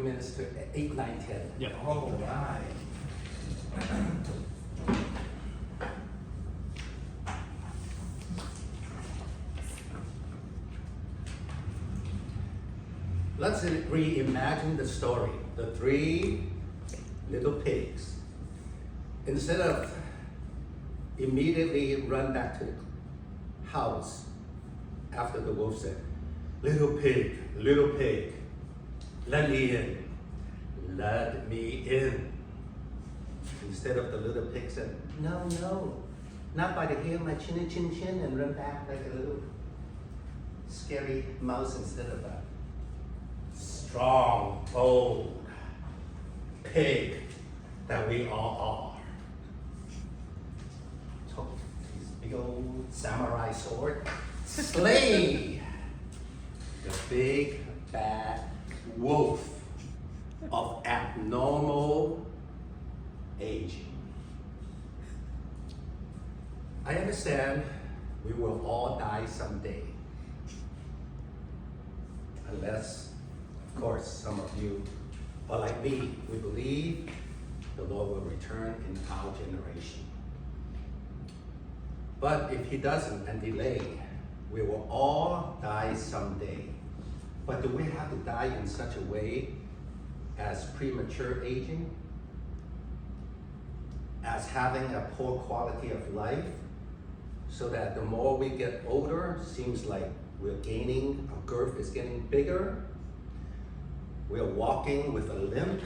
minutes to 8, 9, 10. Yeah. Oh, my. Let's reimagine the story. The 3 little pigs. Instead of immediately run back to the house after the wolf said, little pig, let me in. Let me in. Instead of the little pig said, no, not by the hair of my chin, and run back like a little scary mouse instead of a strong, bold pig that we all are. Took his big old samurai sword, slay the big bad wolf of abnormal aging. I understand we will all die someday. Unless, of course, some of you are like me. We believe the Lord will return in our generation. But if He doesn't and delay, we will all die someday. But do we have to die in such a way as premature aging? As having a poor quality of life? So that the more we get older, seems like we're gaining, our girth is getting bigger. We're walking with a limp.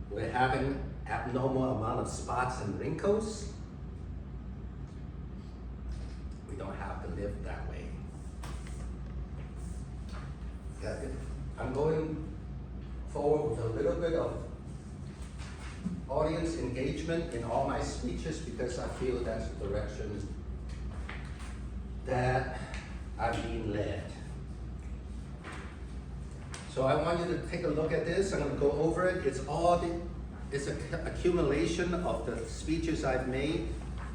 We're having abnormal amount of spots and wrinkles. We don't have to live that way. I'm going forward with a little bit of audience engagement in all my speeches because I feel that's the direction that I'm being led. So I want you to take a look at this. I'm going to go over it. It's an accumulation of the speeches I've made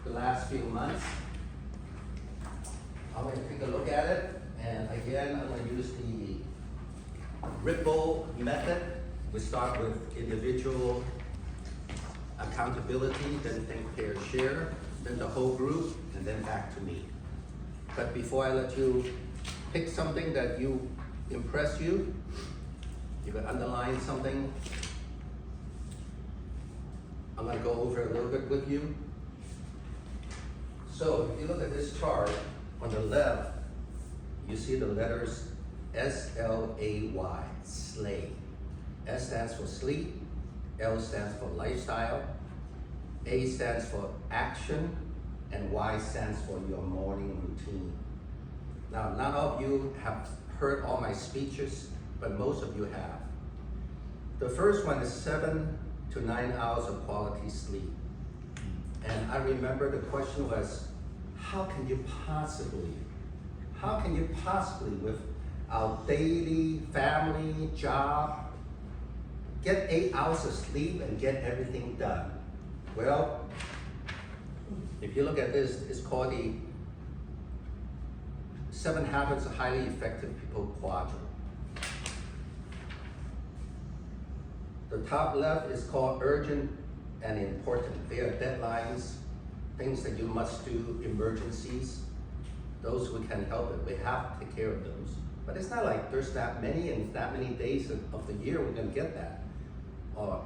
the last few months. I'm going to take a look at it, and again, I'm going to use the ripple method. We start with individual accountability, then think, pair, share, then the whole group, and then back to me. But before I let you pick something that impress you, you can underline something. I'm going to go over a little bit with you. So if you look at this chart, on the left, you see the letters S-L-A-Y, slay. S stands for sleep, L stands for lifestyle, A stands for action, and Y stands for your morning routine. Now, none of you have heard all my speeches, but most of you have. The first one is 7 to 9 hours of quality sleep. And I remember the question was, how can you possibly with our daily family, job, get 8 hours of sleep and get everything done? Well, if you look at this, it's called the 7 Habits of Highly Effective People quadrant. The top left is called urgent and important. They are deadlines, things that you must do, emergencies. Those we can help it. We have to take care of those. But it's not like there's that many and that many days of the year we're going to get that. On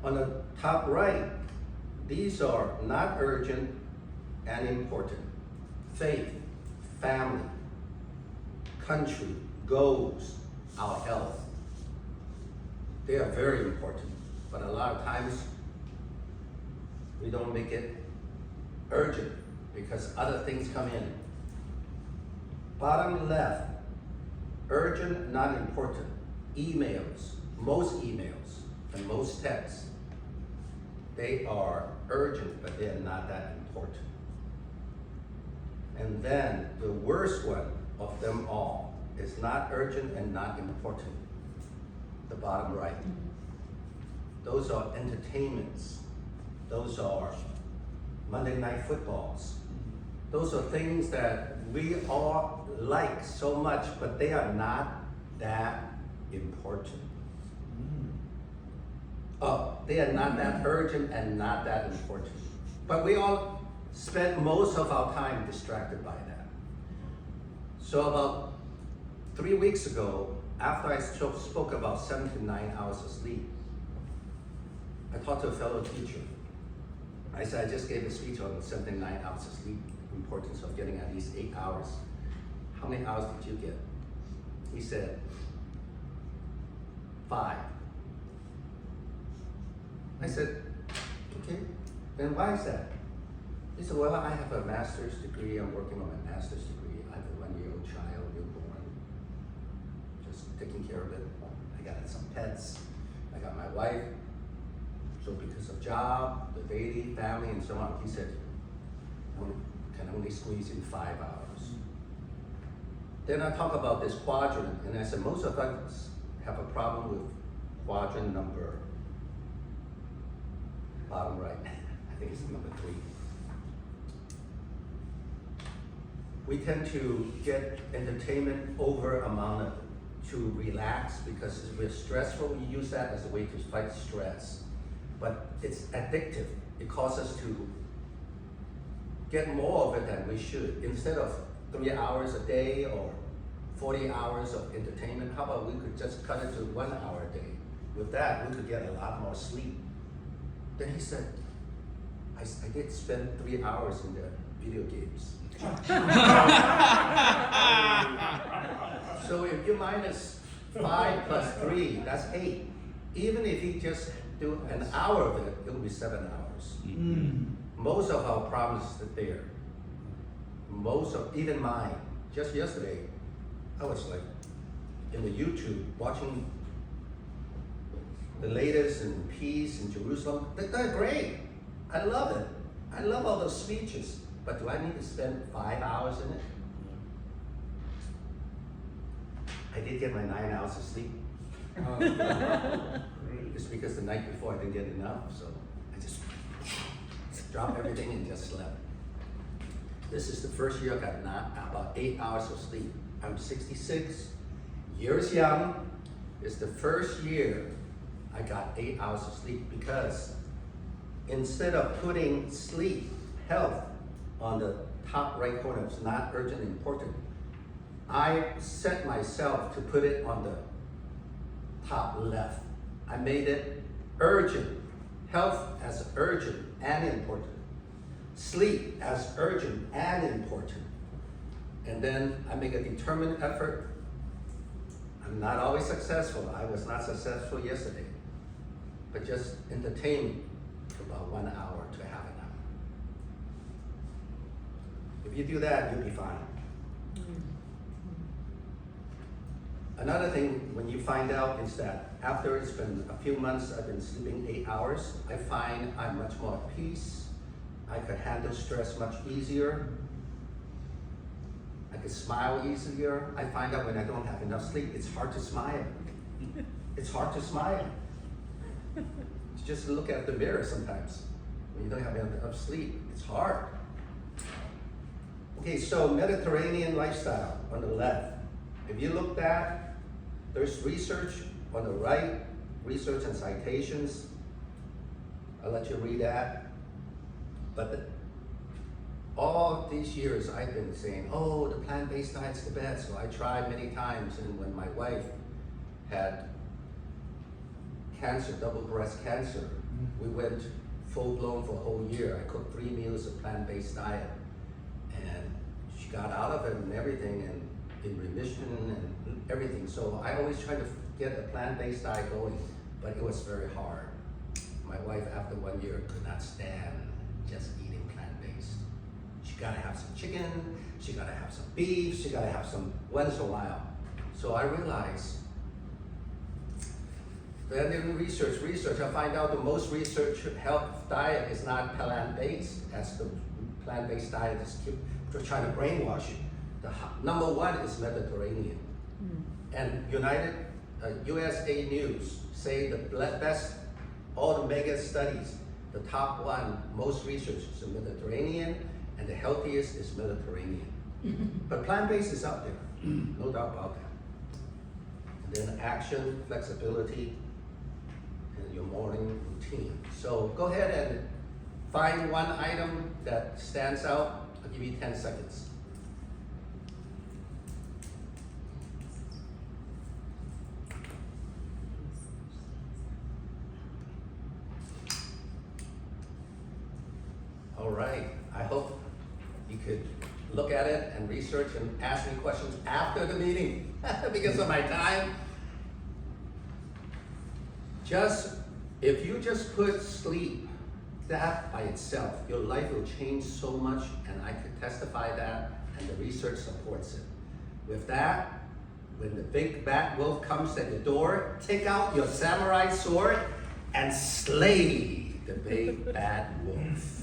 the top right, these are not urgent and important. Faith, family, country, goals, our health. They are very important, but a lot of times we don't make it urgent because other things come in. Bottom left, urgent, not important. Emails, most emails and most texts, they are urgent, but they're not that important. And then the worst one of them all is not urgent and not important. The bottom right. Those are entertainments. Those are Monday night footballs. Those are things that we all like so much, but they are not that important. They are not that urgent and not that important. But we all spend most of our time distracted by that. So about 3 weeks ago, after I spoke about 7 to 9 hours of sleep, I talked to a fellow teacher. I said, I just gave a speech on 7 to 9 hours of sleep, importance of getting at least 8 hours. How many hours did you get? He said, 5. I said, okay, then why is that? He said, well, I have a master's degree. I'm working on my master's degree. I have a 1-year-old child, newborn, just taking care of it. I got some pets. I got my wife. So because of job, the baby, family, and so on, he said, I can only squeeze in 5 hours. Then I talk about this quadrant, and I said, most of us have a problem with quadrant number, bottom right, I think it's number 3. We tend to get entertainment over amount of to relax because we're stressful. We use that as a way to fight stress. But it's addictive. It causes us to get more of it than we should. Instead of 3 hours a day or 40 hours of entertainment, how about we could just cut it to 1 hour a day? With that, we could get a lot more sleep. Then he said, I did spend 3 hours in the video games. So if you minus 5 plus 3, that's 8. Even if you just do an hour of it, it will be 7 hours. Most of our problems are there. Most of, even mine. Just yesterday, I was like in the YouTube watching the latest in peace in Jerusalem. They're great. I love it. I love all those speeches. But do I need to spend 5 hours in it? I did get my 9 hours of sleep. It's because the night before I didn't get enough, so I just dropped everything and just slept. This is the first year I got about 8 hours of sleep. I'm 66, years young. It's the first year I got 8 hours of sleep because instead of putting sleep, health, on the top right corner, it's not urgent and important, I set myself to put it on the top left. I made it urgent, health as urgent and important, sleep as urgent and important. And then I make a determined effort. I'm not always successful. I was not successful yesterday, but just entertain for about 1 hour to half an hour. If you do that, you'll be fine. Another thing, when you find out, is that after it's been a few months, I've been sleeping 8 hours, I find I'm much more at peace. I could handle stress much easier. I could smile easier. I find out when I don't have enough sleep, it's hard to smile. It's hard to smile. Just look at the mirror sometimes. When you don't have enough sleep, it's hard. Okay, so Mediterranean lifestyle on the left. If you look at, there's research on the right, research and citations. I'll let you read that. But all these years I've been saying, oh, the plant-based diet's the best. So I tried many times, and when my wife had cancer, double breast cancer, we went full-blown for a whole year. I cooked 3 meals of plant-based diet, and she got out of it and everything, and in remission and everything. So I always try to get a plant-based diet going, but it was very hard. My wife, after 1 year, could not stand just eating plant-based. She gotta have some chicken, she gotta have some beef, she gotta have some once in a while. So I realized, then in research, I find out the most research health diet is not plant-based, as the plant-based diet is trying to brainwash you. The number 1 is Mediterranean. And USA News say the best, all the mega studies, the top 1, most research is the Mediterranean, and the healthiest is Mediterranean. But plant-based is up there, no doubt about that. And then action, flexibility, and your morning routine. So go ahead and find one item that stands out. I'll give you 10 seconds. All right, I hope you could look at it and research and ask me questions after the meeting because of my time. If you just put sleep, that by itself, your life will change so much, and I could testify that, and the research supports it. With that, when the big bad wolf comes at your door, take out your samurai sword and slay the big bad wolf.